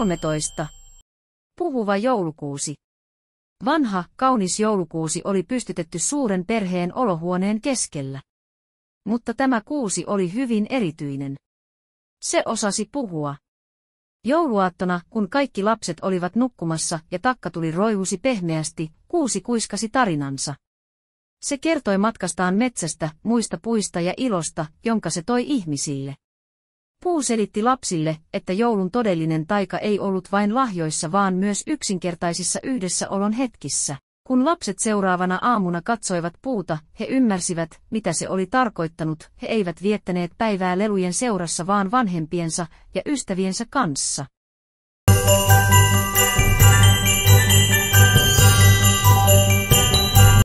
13. Puhuva joulukuusi. Vanha, kaunis joulukuusi oli pystytetty suuren perheen olohuoneen keskellä. Mutta tämä kuusi oli hyvin erityinen. Se osasi puhua. Jouluaattona, kun kaikki lapset olivat nukkumassa ja takkatuli roihusi pehmeästi, kuusi kuiskasi tarinansa. Se kertoi matkastaan metsästä, muista puista ja ilosta, jonka se toi ihmisille. Puu selitti lapsille, että joulun todellinen taika ei ollut vain lahjoissa vaan myös yksinkertaisissa yhdessäolon hetkissä. Kun lapset seuraavana aamuna katsoivat puuta, he ymmärsivät, mitä se oli tarkoittanut. He eivät viettäneet päivää lelujen seurassa vaan vanhempiensa ja ystäviensä kanssa.